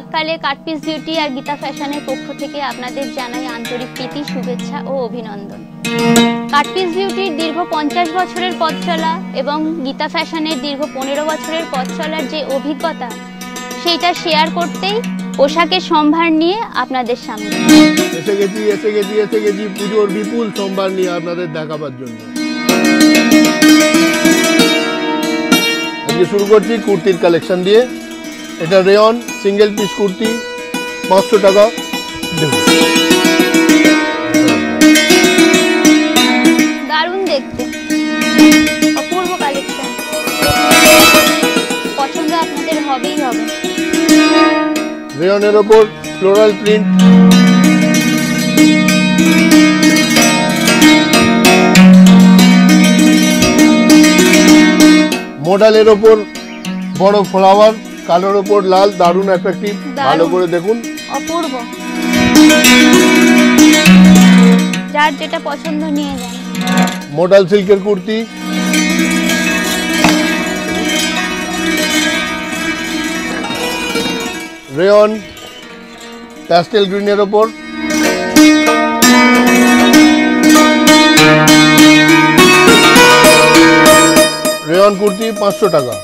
বৈশাখকালে cut piece beauty আর গীতা ফ্যাশনের পক্ষ থেকে আপনাদের জানাই আন্তরিক প্রীতি, শুভেচ্ছা ও অভিনন্দন। কাটপিস বিউটির দীর্ঘ 50 বছরের পথ চলা এবং গীতা ফ্যাশনের দীর্ঘ 15 বছরের পথ চলার যে অভিজ্ঞতা, সেইটা শেয়ার করতেই পোশাকের সম্ভার নিয়ে আপনাদের সামনে এসে গেছি পুজোর বিপুল সম্ভার নিয়ে আপনাদের দেখাবার জন্য। আজকে শুরু করছি কুর্তির কালেকশন দিয়ে। এটা রেয়ন সিঙ্গেল পিস কুর্তি, 500 টাকা। দারুণ দেখতে, অপূর্ব কালেকশন, পছন্দ আপনাদের হবেই হবে। রেয়নের ওপর ফ্লোরাল প্রিন্ট, মডেলের ওপর বড় ফ্লাওয়ার, কালোর ওপর লাল, দারুণ অ্যাট্রাকটিভ। ভালো করে দেখুন, অপূর্ব। যার যেটা পছন্দ নিয়ে যান। মডেল সিল্কের কুর্তি, রেয়ন প্যাস্টেল গ্রিনের ওপর, রেয়ন কুর্তি 500 টাকা।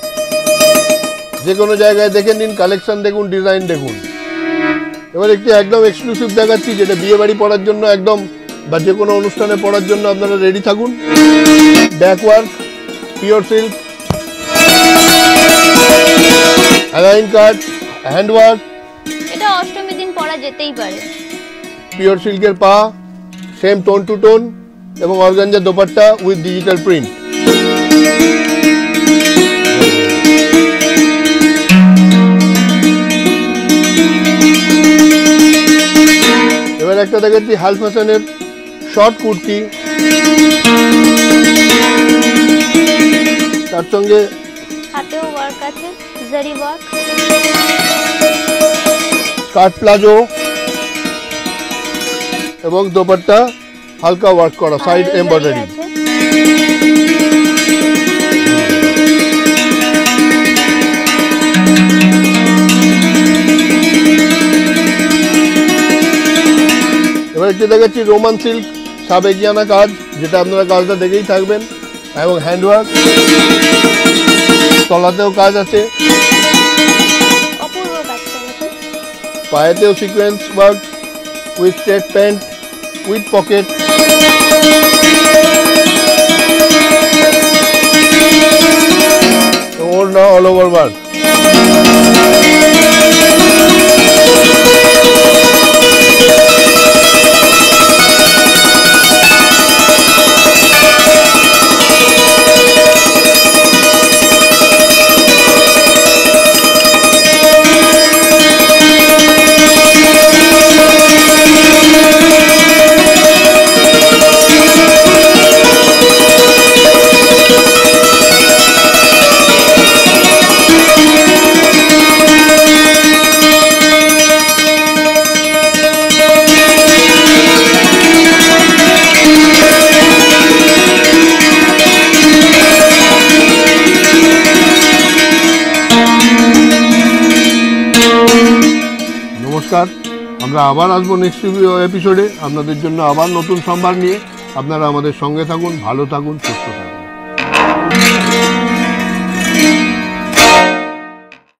যে কোনো জায়গায় দেখে নিন, কালেকশন দেখুন, ডিজাইন দেখুন। এবার একটি একদম এক্সক্লুসিভ দেখাচ্ছি, যেটা বিয়ে বাড়ি পরার জন্য একদম, বা যে কোনো অনুষ্ঠানে পরার জন্য আপনারা রেডি থাকুন। ব্যাকওয়ার্ক, পিওর সিল্ক, অ্যালাইন কাট, হ্যান্ডওয়ার্ক। এটা অষ্টমী দিন পরা যেতেই পারে। পিওর সিল্কের পা, সেম টোন টু টোন, এবং organza dupatta with digital print. এবার একটা দেখাচ্ছি হাল ফ্যাশনের শর্ট কুর্তি, তার সঙ্গে হাতেও ওয়ার্ক আছে, জারি ওয়ার্ক, স্কার্ট প্লাজো এবং দোপাট্টা হালকা ওয়ার্ক করা, সাইড এমব্রয়ডারি। এবার একটু দেখাচ্ছি রোমান সিল্ক, সাবেকিয়ানা কাজ, যেটা আপনারা কাজটা দেখেই থাকবেন, এবং হ্যান্ডওয়ার্ক, তলাতেও কাজ আছে, পায়েতেও sequence work with straight pant with pocket. ওড়না অল ওভার ওয়ার্ক। নমস্কার, আমরা আবার আসবো নেক্সট এপিসোডে আপনাদের জন্য আবার নতুন সম্ভার নিয়ে। আপনারা আমাদের সঙ্গে থাকুন, ভালো থাকুন, সুস্থ থাকুন।